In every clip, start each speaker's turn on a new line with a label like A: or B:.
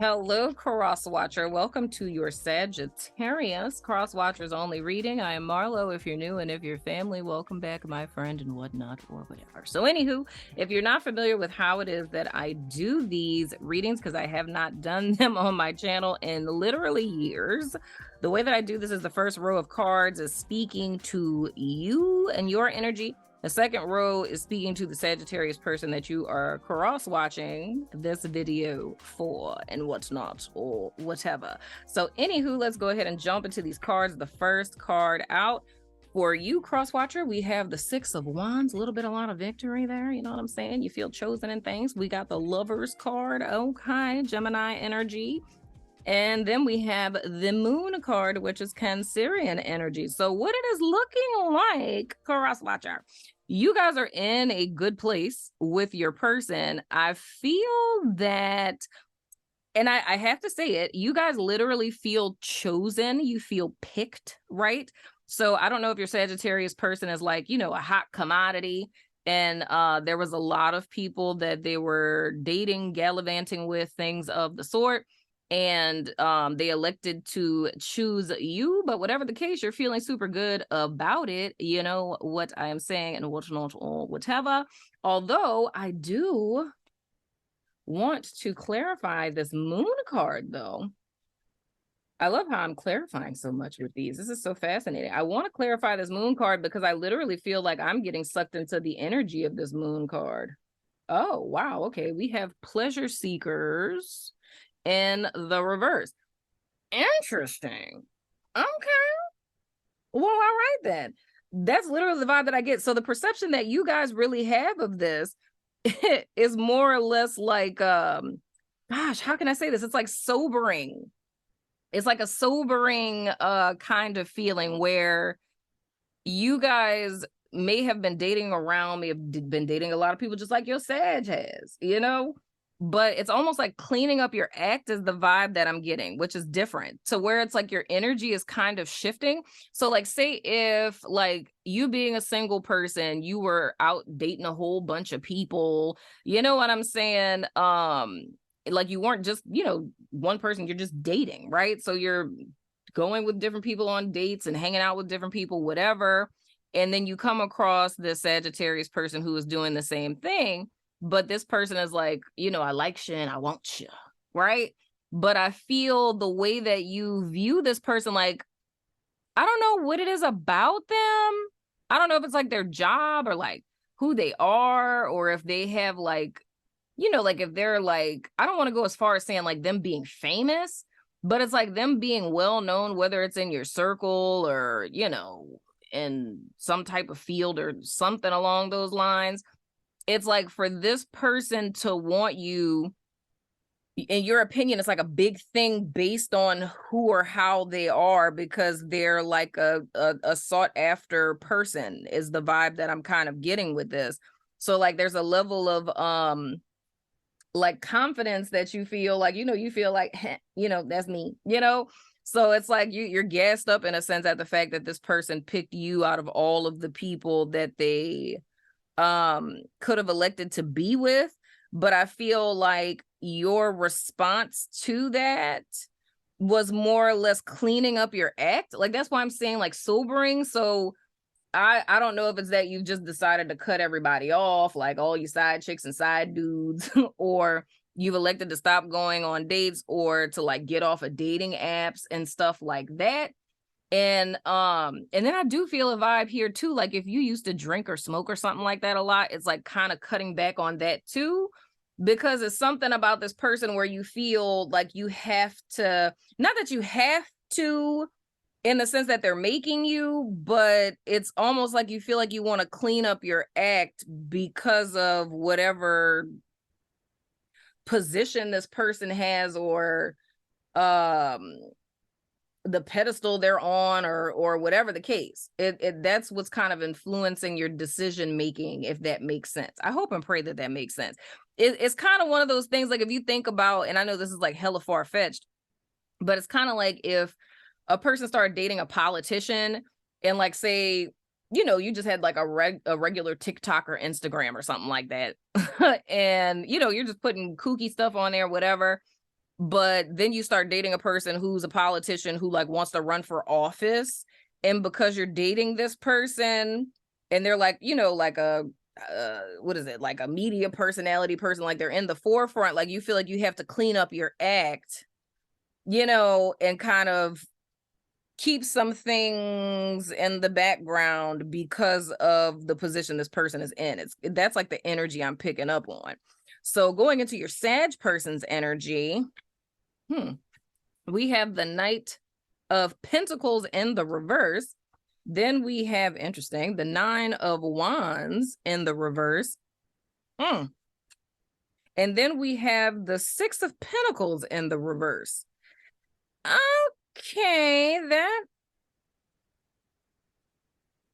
A: Hello, Cross Watcher. Welcome to your Sagittarius Cross Watchers only reading. I am Marlo. If you're new and if you're family, welcome back, my friend, and whatnot, or whatever. So, anywho, if you're not familiar with how it is that I do these readings, because I have not done them on my channel in literally years, the way that I do this is the first row of cards is speaking to you and your energy. The second row is speaking to the Sagittarius person that you are cross-watching this video for and whatnot or whatever. So anywho, let's go ahead and jump into these cards. The first card out for you, cross-watcher, we have the Six of Wands. A lot of victory there. You know what I'm saying? You feel chosen in things. We got the Lovers card. Okay, Gemini energy. And then we have the Moon card, which is Cancerian energy. So what it is looking like, Cross Watcher, you guys are in a good place with your person. I feel that, and I have to say it, you guys literally feel chosen. You feel picked, right? So I don't know if your Sagittarius person is like, a hot commodity. And there was a lot of people that they were dating, gallivanting with, things of the sort. And they elected to choose you, but whatever the case, you're feeling super good about it. You know what I am saying, and whatnot or whatever. Although I do want to clarify this Moon card, though. I love how I'm clarifying so much with these. This is so fascinating. I want to clarify this Moon card because I literally feel like I'm getting sucked into the energy of this Moon card. Oh, wow. Okay, we have pleasure seekers in the reverse. Interesting. Okay. Well, all right then. That's literally the vibe that I get. So the perception that you guys really have of this is more or less like gosh, how can I say this? It's like sobering. It's like a sobering kind of feeling where you guys may have been dating around, may have been dating a lot of people just like your Sag has, but it's almost like cleaning up your act is the vibe that I'm getting, which is different. So where it's like your energy is kind of shifting. So like say if like you being a single person, you were out dating a whole bunch of people, you know what I'm saying? Like you weren't just, one person, you're just dating, right? So you're going with different people on dates and hanging out with different people, whatever. And then you come across this Sagittarius person who is doing the same thing. But this person is like, I like you and I want you, right? But I feel the way that you view this person, like, I don't know what it is about them. I don't know if it's like their job or like who they are, or if they have like, like if they're like, I don't want to go as far as saying like them being famous, but it's like them being well known, whether it's in your circle or, in some type of field or something along those lines. It's like for this person to want you, in your opinion, it's like a big thing based on who or how they are, because they're like a sought after person is the vibe that I'm kind of getting with this. So like there's a level of like confidence that you feel like, you feel like, that's me, So it's like you're gassed up in a sense at the fact that this person picked you out of all of the people that they could have elected to be with. But I feel like your response to that was more or less cleaning up your act. Like that's why I'm saying like sobering. So I don't know if it's that you just decided to cut everybody off, like all your side chicks and side dudes, or you've elected to stop going on dates or to like get off of dating apps and stuff like that. And then I do feel a vibe here too. Like if you used to drink or smoke or something like that a lot, it's like kind of cutting back on that too, because it's something about this person where you feel like you have to, not that you have to in the sense that they're making you, but it's almost like you feel like you want to clean up your act because of whatever position this person has, or the pedestal they're on, or whatever the case. That's what's kind of influencing your decision making, if that makes sense. I hope and pray that that makes sense. It's kind of one of those things, like if you think about, and I know this is like hella far-fetched, but it's kind of like if a person started dating a politician and like say, you just had like a regular TikTok or Instagram or something like that. And, you're just putting kooky stuff on there, whatever. but then you start dating a person who's a politician who like wants to run for office, and because you're dating this person and they're like, you know, like a what is it, like a media personality person, like they're in the forefront, like you feel like you have to clean up your act, you know, and kind of keep some things in the background because of the position this person is in. That's like the energy I'm picking up on. So going into your Sag person's energy, we have the Knight of Pentacles in the reverse. Then we have, interesting, the Nine of Wands in the reverse. And then we have the Six of Pentacles in the reverse. Okay,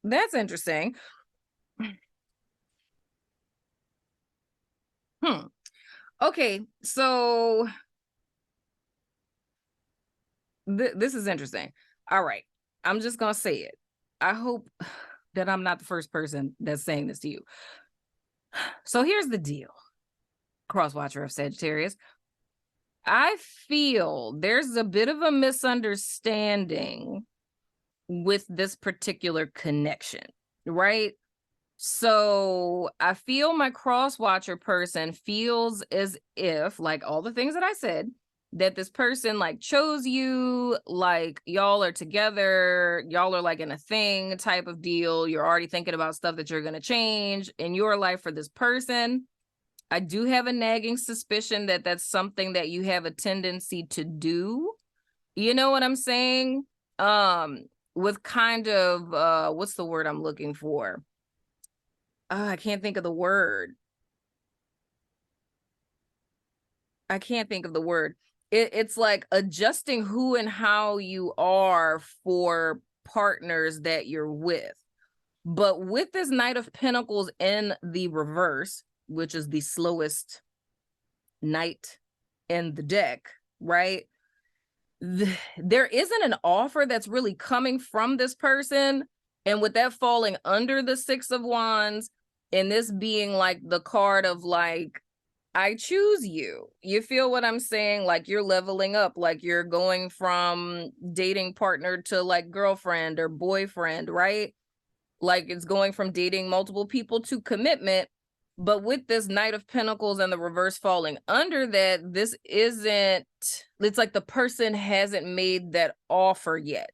A: that's interesting. Okay, so this is interesting. All right, I'm just gonna say it. I hope that I'm not the first person that's saying this to you. So here's the deal, cross-watcher of Sagittarius. I feel there's a bit of a misunderstanding with this particular connection, right? So I feel my cross-watcher person feels as if, like all the things that I said, that this person like chose you, like y'all are together, y'all are like in a thing type of deal. You're already thinking about stuff that you're going to change in your life for this person. I do have a nagging suspicion that that's something that you have a tendency to do. You know what I'm saying? With kind of, what's the word I'm looking for? I can't think of the word. It's like adjusting who and how you are for partners that you're with. But with this Knight of Pentacles in the reverse, which is the slowest knight in the deck, right? There isn't an offer that's really coming from this person. And with that falling under the Six of Wands, and this being like the card of like, I choose you. You feel what I'm saying? Like you're leveling up, like you're going from dating partner to like girlfriend or boyfriend, right? Like it's going from dating multiple people to commitment. But with this Knight of Pentacles and the reverse falling under that, it's like the person hasn't made that offer yet.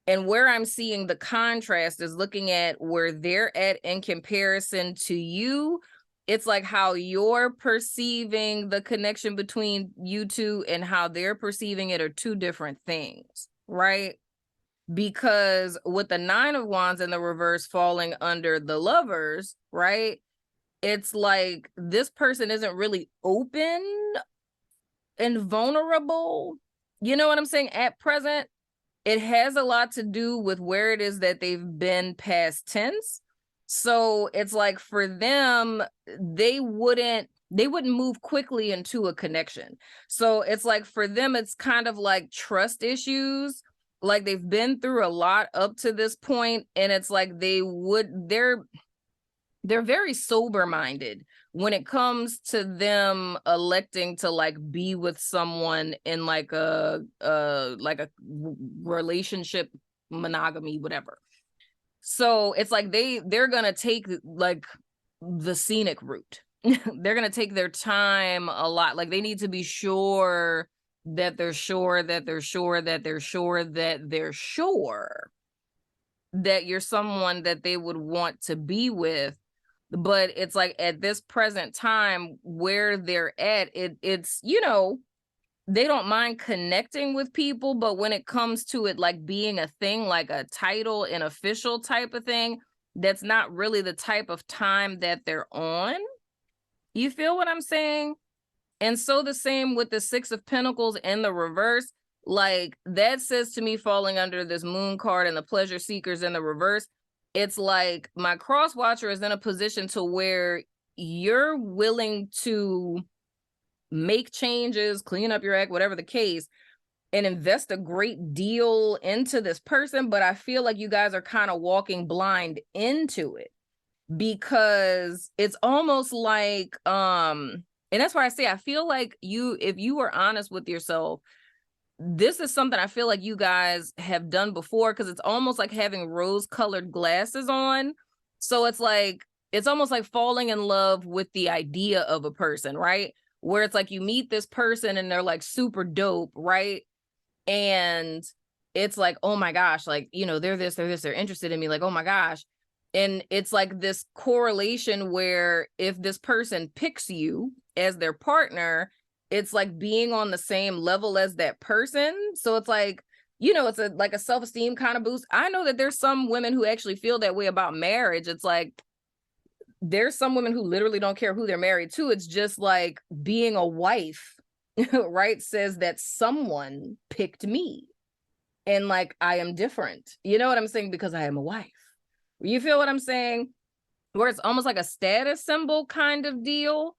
A: And where I'm seeing the contrast is looking at where they're at in comparison to you. It's like how you're perceiving the connection between you two and how they're perceiving it are two different things, right? Because with the Nine of Wands in the reverse falling under the Lovers, right? It's like this person isn't really open and vulnerable. You know what I'm saying? At present, it has a lot to do with where it is that they've been past tense. So it's like for them, they wouldn't move quickly into a connection. So it's like for them, it's kind of like trust issues. Like they've been through a lot up to this point, and it's like they're very sober-minded when it comes to them electing to like be with someone in like a relationship, monogamy, whatever. So it's like they're gonna take like the scenic route. They're gonna take their time a lot. Like they need to be sure that they're sure that they're sure that they're sure that they're sure that you're someone that they would want to be with. But it's like at this present time where they're at, it's, you know, they don't mind connecting with people, but when it comes to it like being a thing, like a title and official type of thing, that's not really the type of time that they're on. You feel what I'm saying? And so the same with the Six of Pentacles in the reverse, like that says to me, falling under this Moon card and the Pleasure Seekers in the reverse, it's like my cross watcher is in a position to where you're willing to make changes, clean up your act, whatever the case, and invest a great deal into this person. But I feel like you guys are kind of walking blind into it, because it's almost like And that's why I say, I feel like if you were honest with yourself, this is something I feel like you guys have done before, because it's almost like having rose-colored glasses on. So it's almost like falling in love with the idea of a person, right? Where it's like you meet this person and they're like super dope, right? And it's like, oh my gosh, like, they're this, they're interested in me, like, oh my gosh. And it's like this correlation where if this person picks you as their partner, it's like being on the same level as that person. So it's like, it's like a self-esteem kind of boost. I know that there's some women who actually feel that way about marriage. It's like there's some women who literally don't care who they're married to. It's just like being a wife, right, says that someone picked me and like I am different. You know what I'm saying? Because I am a wife. You feel what I'm saying? Where it's almost like a status symbol kind of deal.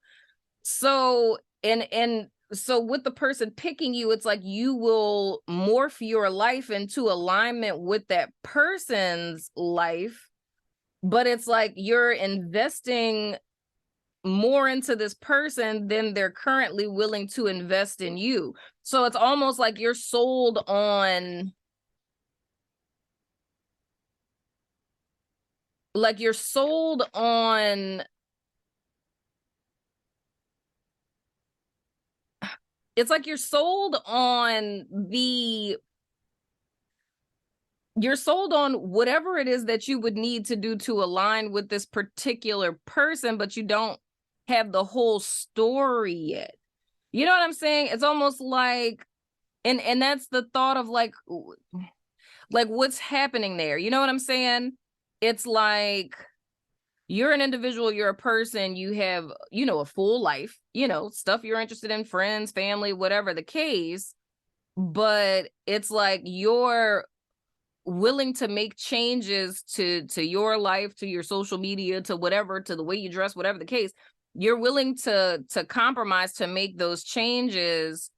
A: So, and so with the person picking you, it's like you will morph your life into alignment with that person's life, but it's like you're investing more into this person than they're currently willing to invest in you. So it's almost like you're sold on, like you're sold on, it's like you're sold on you're sold on whatever it is that you would need to do to align with this particular person, but you don't have the whole story yet. You know what I'm saying? It's almost like, and that's the thought of like what's happening there. You know what I'm saying? It's like you're an individual, you're a person, you have, a full life, stuff you're interested in, friends, family, whatever the case. But it's like you're willing to make changes to your life, to your social media, to whatever, to the way you dress, whatever the case. You're willing to compromise, to make those changes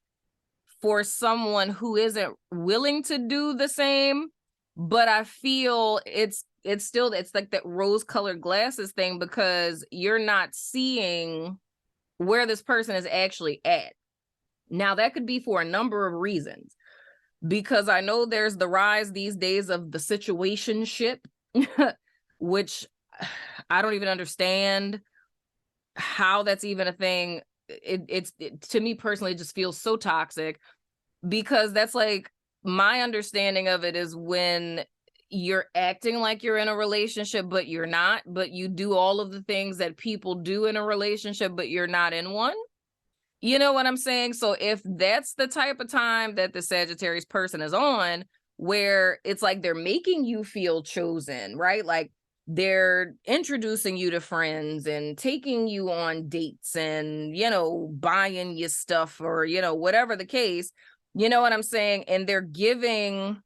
A: for someone who isn't willing to do the same. But I feel it's like that rose-colored glasses thing, because you're not seeing where this person is actually at. Now, that could be for a number of reasons, because I know there's the rise these days of the situationship, which I don't even understand how that's even a thing. It's to me personally, it just feels so toxic, because that's like my understanding of it is when you're acting like you're in a relationship, but you're not, but you do all of the things that people do in a relationship, but you're not in one. You know what I'm saying? So if that's the type of time that the Sagittarius person is on, where it's like they're making you feel chosen, right? Like they're introducing you to friends and taking you on dates and, buying you stuff, or, whatever the case, you know what I'm saying? And they're giving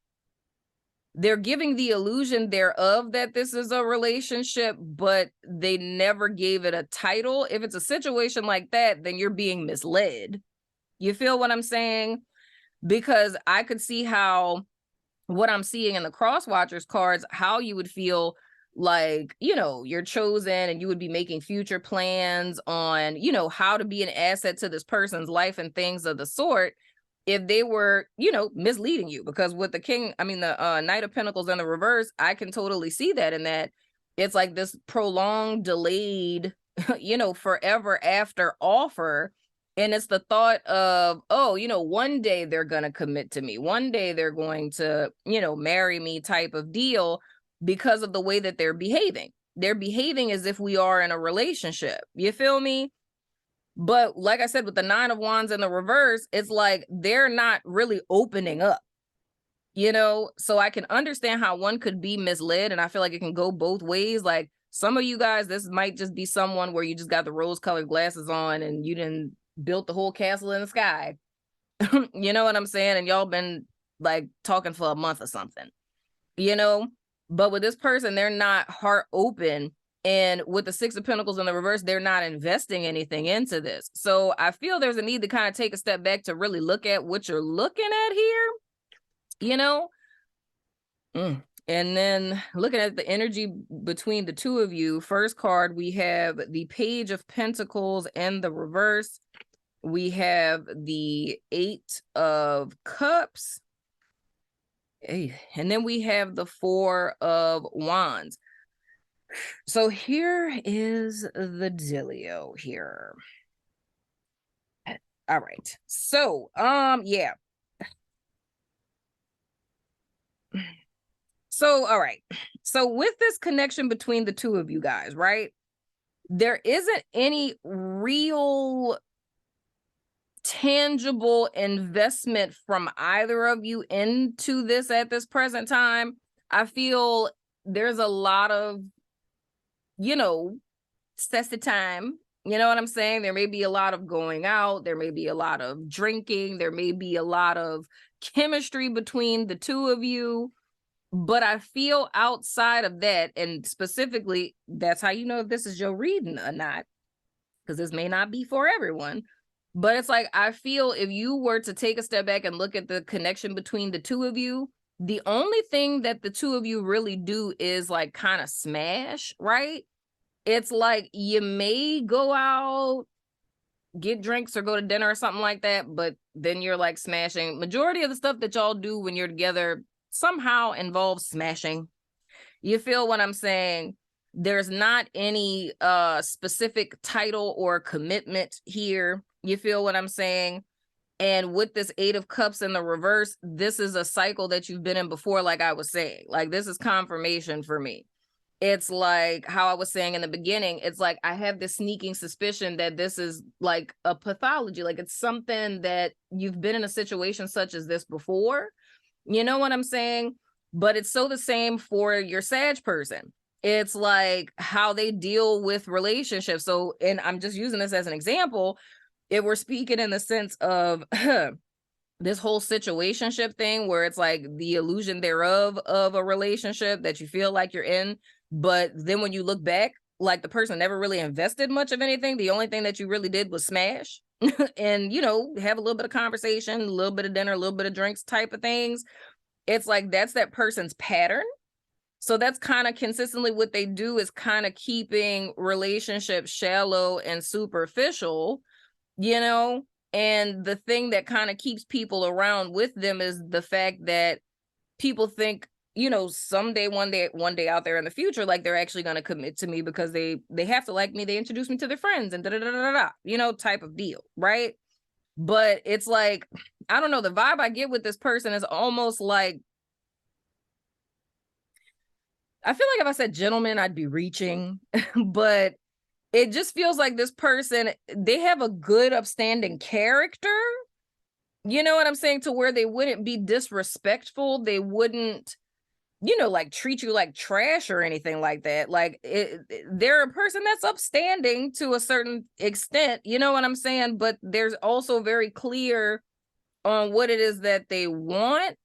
A: the illusion thereof that this is a relationship, but they never gave it a title. If it's a situation like that, then you're being misled. You feel what I'm saying? Because I could see how what I'm seeing in the cross watchers cards, how you would feel like, you're chosen and you would be making future plans on, how to be an asset to this person's life and things of the sort, if they were, misleading you. Because with the Knight of Pentacles in the reverse, I can totally see that, in that it's like this prolonged, delayed, forever after offer. And it's the thought of, oh, one day they're going to commit to me. One day they're going to, marry me type of deal, because of the way that they're behaving. They're behaving as if we are in a relationship. You feel me? But like I said, with the 9 of Wands in the reverse, it's like they're not really opening up, So I can understand how one could be misled, and I feel like it can go both ways. Like some of you guys, this might just be someone where you just got the rose-colored glasses on and you didn't built the whole castle in the sky. You know what I'm saying? And y'all been like talking for a month or something, But with this person, they're not heart open. And with the 6 of Pentacles in the reverse, they're not investing anything into this. So I feel there's a need to kind of take a step back to really look at what you're looking at here, And then looking at the energy between the two of you, first card, we have the Page of Pentacles and the reverse. We have the Eight of Cups. And then we have the Four of Wands. So here is the dealio here. All right. So, yeah. So, all right. So with this connection between the two of you guys, right? There isn't any real tangible investment from either of you into this at this present time. I feel there's a lot of, sassy time. You know what I'm saying? There may be a lot of going out. There may be a lot of drinking. There may be a lot of chemistry between the two of you. But I feel outside of that, and specifically, that's how you know if this is your reading or not, because this may not be for everyone. But it's like, I feel if you were to take a step back and look at the connection between the two of you, the only thing that the two of you really do is like kind of smash, right? It's like you may go out, get drinks or go to dinner or something like that, but then you're like smashing. Majority of the stuff that y'all do when you're together somehow involves smashing. You feel what I'm saying? There's not any specific title or commitment here. You feel what I'm saying? And with this Eight of Cups in the reverse, this is a cycle that you've been in before, like I was saying. Like, this is confirmation for me. It's like how I was saying in the beginning, it's like I have this sneaking suspicion that this is like a pathology. Like, it's something that you've been in a situation such as this before. You know what I'm saying? But it's so the same for your Sag person. It's like how they deal with relationships. So, and I'm just using this as an example. If we're speaking in the sense of this whole situationship thing, where it's like the illusion thereof of a relationship that you feel like you're in, but then when you look back, like the person never really invested much of anything. The only thing that you really did was smash and, have a little bit of conversation, a little bit of dinner, a little bit of drinks type of things. It's like that's that person's pattern. So that's kind of consistently what they do, is kind of keeping relationships shallow and superficial, and the thing that kind of keeps people around with them is the fact that people think, someday, one day out there in the future, like they're actually going to commit to me because they have to like me. They introduce me to their friends and type of deal. Right. But it's like, I don't know, the vibe I get with this person is almost like, I feel like if I said gentleman, I'd be reaching, but it just feels like this person, they have a good upstanding character. You know what I'm saying? To where they wouldn't be disrespectful. They wouldn't, like treat you like trash or anything like that. Like they're a person that's upstanding to a certain extent. You know what I'm saying? But there's also very clear on what it is that they want,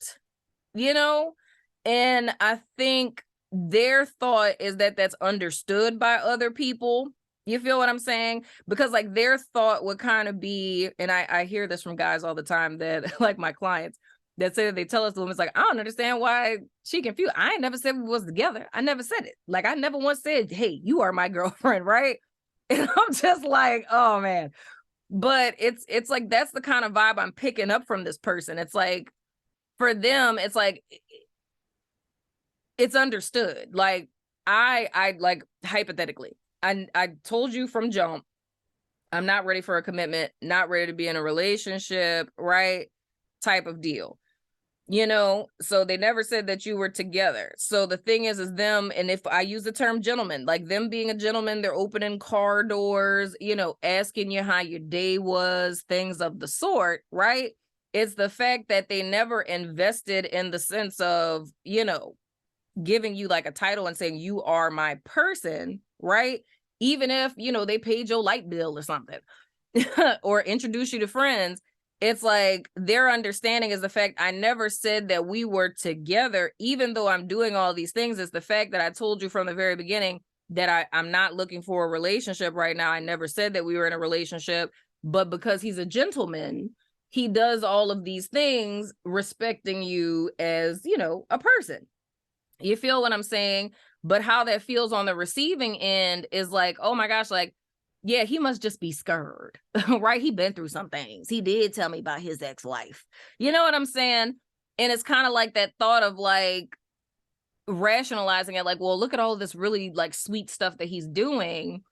A: and I think their thought is that that's understood by other people. You feel what I'm saying? Because like their thought would kind of be, and I hear this from guys all the time that like my clients that say that they tell us the woman's like, I don't understand why she confused. I ain't never said we was together. I never said it. Like I never once said, hey, you are my girlfriend, right? And I'm just like, oh man. But it's like that's the kind of vibe I'm picking up from this person. It's like for them, it's like it's understood. Like I like hypothetically, I told you from jump, I'm not ready for a commitment, not ready to be in a relationship, right? Type of deal. So they never said that you were together. So the thing is them, and if I use the term gentleman, like them being a gentleman, they're opening car doors, asking you how your day was, things of the sort, right? It's the fact that they never invested in the sense of, giving you like a title and saying you are my person, right? Even if, they paid your light bill or something or introduce you to friends. It's like their understanding is the fact I never said that we were together, even though I'm doing all these things. It's the fact that I told you from the very beginning that I'm not looking for a relationship right now. I never said that we were in a relationship, but because he's a gentleman, he does all of these things respecting you as, a person. You feel what I'm saying? But how that feels on the receiving end is like, oh my gosh, like, yeah, he must just be scared, right? He been through some things. He did tell me about his ex-wife. You know what I'm saying? And it's kind of like that thought of like rationalizing it, like, well, look at all of this really like sweet stuff that he's doing.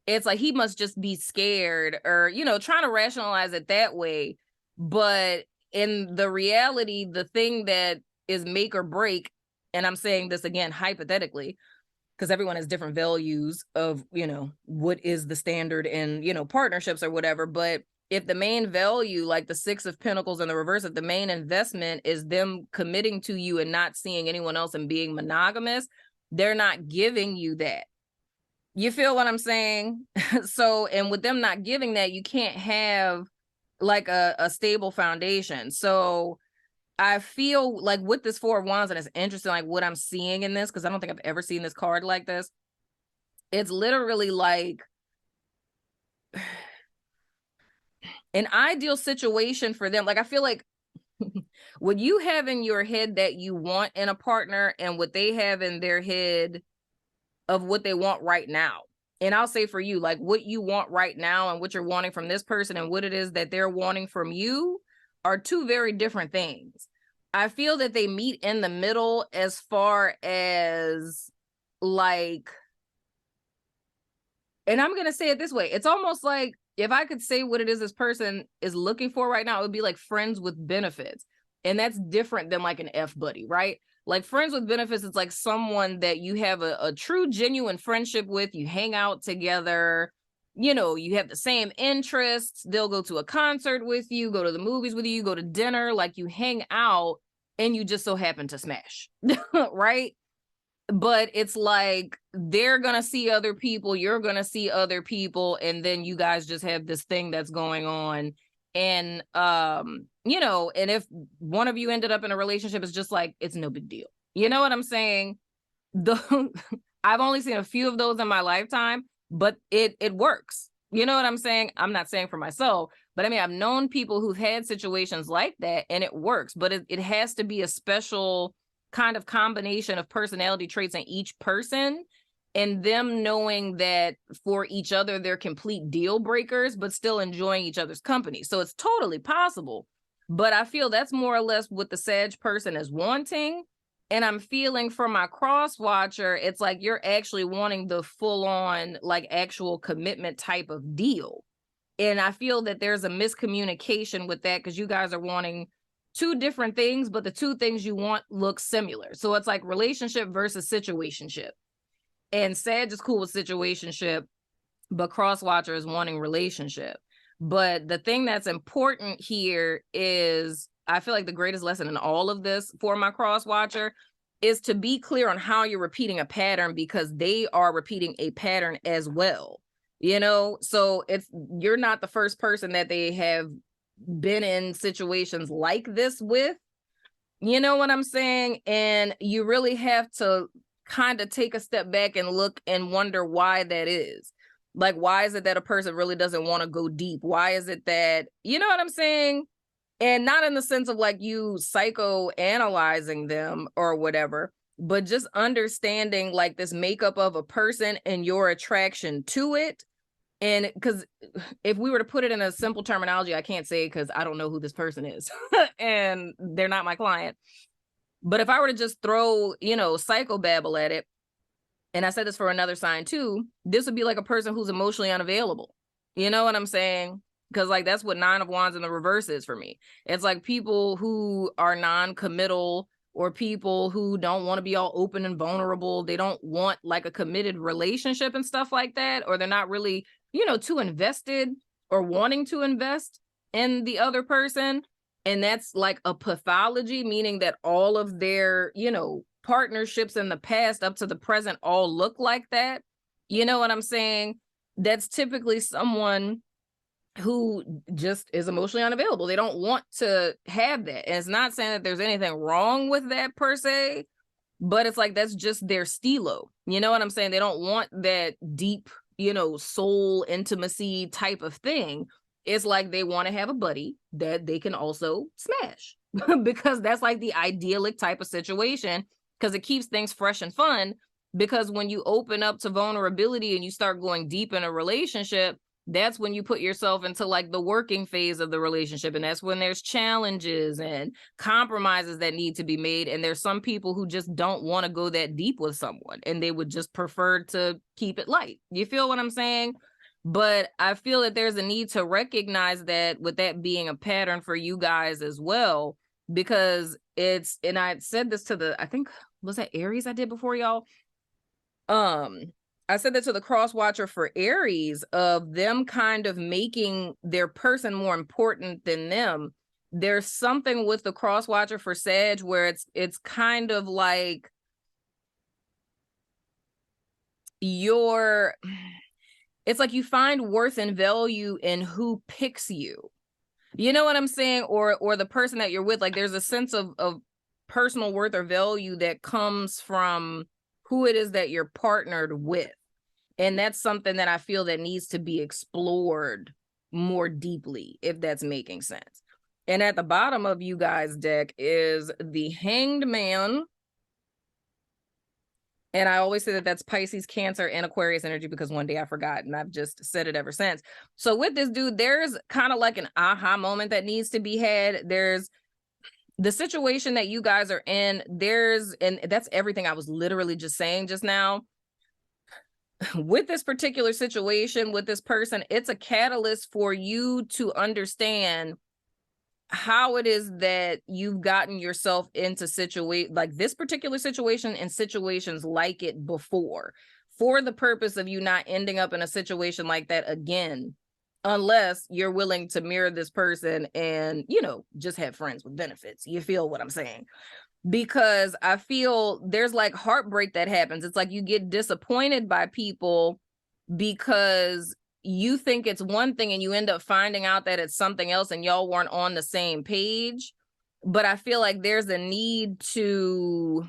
A: It's like he must just be scared, or, you know, trying to rationalize it that way. But in the reality, the thing that is make or break, and I'm saying this again hypothetically, because everyone has different values of, you know, what is the standard in, you know, partnerships or whatever. But if the main value, like the Six of Pentacles in the reverse, if the main investment is them committing to you and not seeing anyone else and being monogamous, they're not giving you that. You feel what I'm saying? So, and with them not giving that, you can't have like a stable foundation. So I feel like with this Four of Wands, and it's interesting, like what I'm seeing in this, because I don't think I've ever seen this card like this. It's literally like an ideal situation for them. Like, I feel like what you have in your head that you want in a partner and what they have in their head of what they want right now. And I'll say for you, like what you want right now and what you're wanting from this person and what it is that they're wanting from you are two very different things. I feel that they meet in the middle as far as like, and I'm going to say it this way. It's almost like if I could say what it is this person is looking for right now, it would be like friends with benefits. And that's different than like an F buddy, right? Like friends with benefits, it's like someone that you have a true, genuine friendship with. You hang out together, you know, you have the same interests. They'll go to a concert with you, go to the movies with you, go to dinner, like you hang out and you just so happen to smash, right? But it's like they're gonna see other people, you're gonna see other people, and then you guys just have this thing that's going on. And you know, and if one of you ended up in a relationship, it's just like it's no big deal. You know what I'm saying? The I've only seen a few of those in my lifetime, but it works. You know what I'm saying? I'm not saying for myself, but I mean, I've known people who've had situations like that and it works, but it has to be a special kind of combination of personality traits in each person and them knowing that for each other, they're complete deal breakers, but still enjoying each other's company. So it's totally possible. But I feel that's more or less what the Sag person is wanting. And I'm feeling for my cross watcher, it's like you're actually wanting the full on, like actual commitment type of deal. And I feel that there's a miscommunication with that because you guys are wanting two different things, but the two things you want look similar. So it's like relationship versus situationship. And Sag is cool with situationship, but crosswatcher is wanting relationship. But the thing that's important here is I feel like the greatest lesson in all of this for my crosswatcher is to be clear on how you're repeating a pattern because they are repeating a pattern as well. You know, so you're not the first person that they have been in situations like this with. You know what I'm saying? And you really have to kind of take a step back and look and wonder why that is. Like, why is it that a person really doesn't want to go deep? Why is it that, you know what I'm saying? And not in the sense of like you psychoanalyzing them or whatever, but just understanding like this makeup of a person and your attraction to it. And because if we were to put it in a simple terminology, I can't say because I don't know who this person is and they're not my client. But if I were to just throw, you know, psychobabble at it, and I said this for another sign too, this would be like a person who's emotionally unavailable. You know what I'm saying? Because like that's what Nine of Wands in the reverse is for me. It's like people who are non-committal or people who don't want to be all open and vulnerable. They don't want like a committed relationship and stuff like that. Or they're not really, you know, too invested or wanting to invest in the other person. And that's like a pathology, meaning that all of their, you know, partnerships in the past up to the present all look like that. You know what I'm saying? That's typically someone who just is emotionally unavailable. They don't want to have that. And it's not saying that there's anything wrong with that per se, but it's like that's just their stilo. You know what I'm saying? They don't want that deep, you know, soul intimacy type of thing. It's like they want to have a buddy that they can also smash because that's like the idyllic type of situation. because it keeps things fresh and fun. Because when you open up to vulnerability and you start going deep in a relationship, that's when you put yourself into like the working phase of the relationship. And that's when there's challenges and compromises that need to be made. And there's some people who just don't want to go that deep with someone and they would just prefer to keep it light. You feel what I'm saying? But I feel that there's a need to recognize that, with that being a pattern for you guys as well, because it's, and I said this to I think, was that Aries I did before, y'all? I said that to the cross watcher for Aries, of them kind of making their person more important than them. There's something with the cross watcher for Sag where it's kind of like it's like you find worth and value in who picks you. You know what I'm saying? Or the person that you're with, like there's a sense of personal worth or value that comes from who it is that you're partnered with. And that's something that I feel that needs to be explored more deeply, if that's making sense. And at the bottom of you guys' deck is the Hanged Man. And I always say that that's Pisces, Cancer, and Aquarius energy because one day I forgot and I've just said it ever since. So with this dude, there's kind of like an aha moment that needs to be had. There's the situation that you guys are in, and that's everything I was literally just saying just now. With this particular situation, with this person, it's a catalyst for you to understand how it is that you've gotten yourself into like this particular situation and situations like it before, for the purpose of you not ending up in a situation like that again, unless you're willing to mirror this person and, just have friends with benefits. You feel what I'm saying? Because I feel there's like heartbreak that happens. It's like you get disappointed by people because you think it's one thing and you end up finding out that it's something else and y'all weren't on the same page. But I feel like there's a need to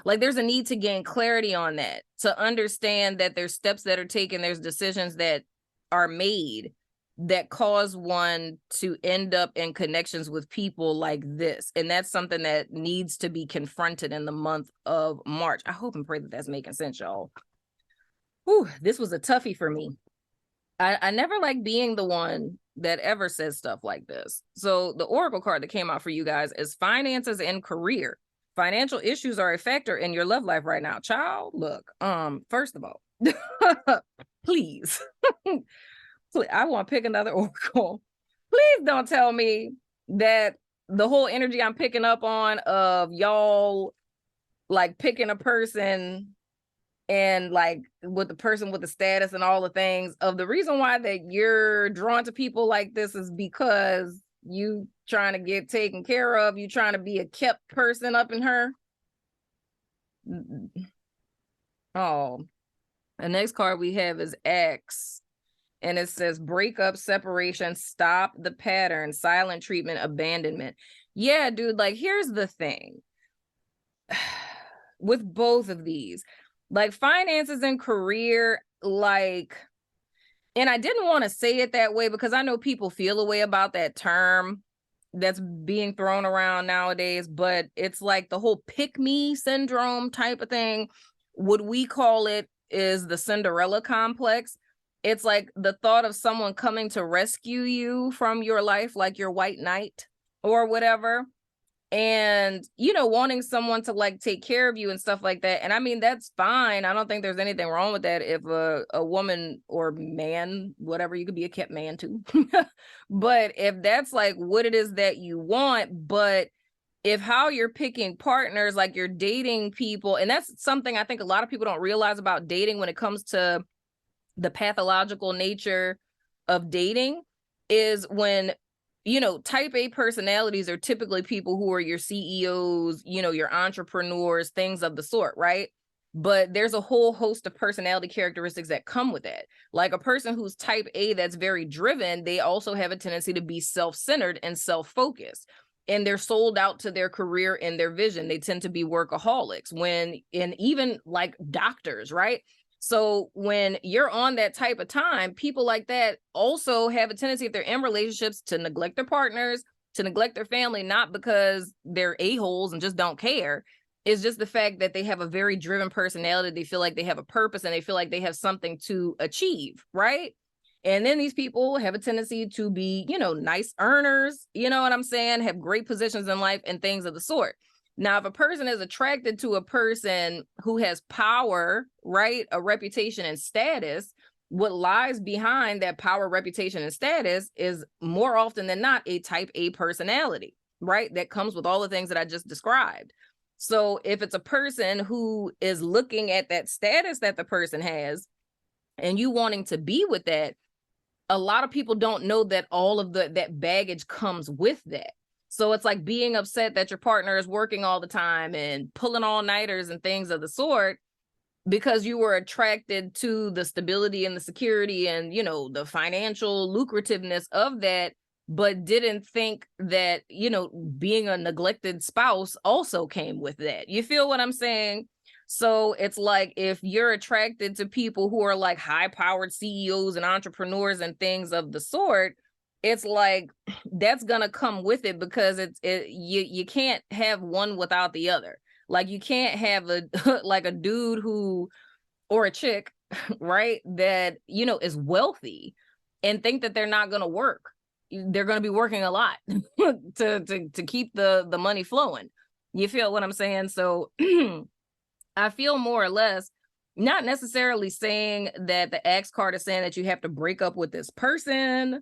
A: gain clarity on that, to understand that there's steps that are taken, there's decisions that are made that cause one to end up in connections with people like this. And that's something that needs to be confronted in the month of March. I hope and pray that that's making sense, y'all. Whew, this was a toughie for me. I never like being the one that ever says stuff like this. So the Oracle card that came out for you guys is finances and career. Financial issues are a factor in your love life right now. Child, look, first of all, please, I want to pick another oracle. Please don't tell me that the whole energy I'm picking up on of y'all like picking a person and like with the person with the status and all the things, of the reason why that you're drawn to people like this is because you trying to get taken care of, you trying to be a kept person up in her. Oh, the next card we have is X. And it says breakup, separation, stop the pattern, silent treatment, abandonment. Yeah, dude, like here's the thing. With both of these, like finances and career, like, and I didn't want to say it that way because I know people feel a way about that term that's being thrown around nowadays, but it's like the whole pick me syndrome type of thing. What we call it is the Cinderella complex. It's like the thought of someone coming to rescue you from your life, like your white knight or whatever. And, wanting someone to like take care of you and stuff like that. And I mean, that's fine. I don't think there's anything wrong with that. If a woman or man, whatever, you could be a kept man too. But if that's like what it is that you want, but if how you're picking partners, like you're dating people, and that's something I think a lot of people don't realize about dating when it comes to the pathological nature of dating, is when type A personalities are typically people who are your CEOs, your entrepreneurs, things of the sort, right? But there's a whole host of personality characteristics that come with that. Like a person who's type A that's very driven, they also have a tendency to be self-centered and self-focused. And they're sold out to their career and their vision. They tend to be workaholics, and even like doctors, right? So when you're on that type of time, people like that also have a tendency, if they're in relationships, to neglect their partners, to neglect their family, not because they're a-holes and just don't care. It's just the fact that they have a very driven personality. They feel like they have a purpose and they feel like they have something to achieve, right? And then these people have a tendency to be, you know, nice earners, you know what I'm saying? Have great positions in life and things of the sort. Now, if a person is attracted to a person who has power, right, a reputation and status, what lies behind that power, reputation, and status is more often than not a type A personality, right? That comes with all the things that I just described. So if it's a person who is looking at that status that the person has and you wanting to be with that, a lot of people don't know that all of that baggage comes with that. So it's like being upset that your partner is working all the time and pulling all-nighters and things of the sort because you were attracted to the stability and the security and, you know, the financial lucrativeness of that, but didn't think that, you know, being a neglected spouse also came with that. You feel what I'm saying? So it's like if you're attracted to people who are like high-powered CEOs and entrepreneurs and things of the sort, it's like that's gonna come with it because you can't have one without the other. Like you can't have a like a dude who or a chick, right, that, you know, is wealthy and think that they're not gonna work. They're gonna be working a lot to keep the money flowing. You feel what I'm saying? So I feel more or less not necessarily saying that the Axe card is saying that you have to break up with this person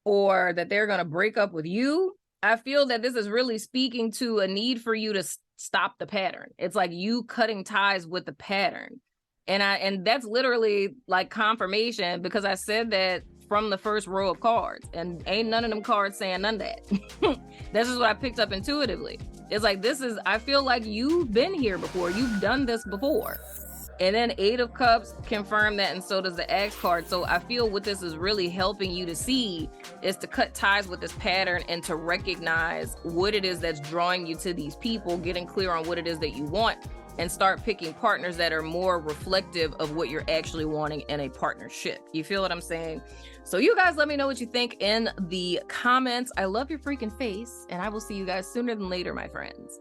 A: or that they're going to break up with you. I feel that this is really speaking to a need for you to stop the pattern. It's like you cutting ties with the pattern. And that's literally like confirmation because I said that from the first row of cards and ain't none of them cards saying none of that. This is what I picked up intuitively. It's like, I feel like you've been here before. You've done this before. And then 8 of Cups confirm that, and so does the Axe card. So I feel what this is really helping you to see is to cut ties with this pattern and to recognize what it is that's drawing you to these people, getting clear on what it is that you want, and start picking partners that are more reflective of what you're actually wanting in a partnership. You feel what I'm saying? So you guys let me know what you think in the comments. I love your freaking face, and I will see you guys sooner than later, my friends.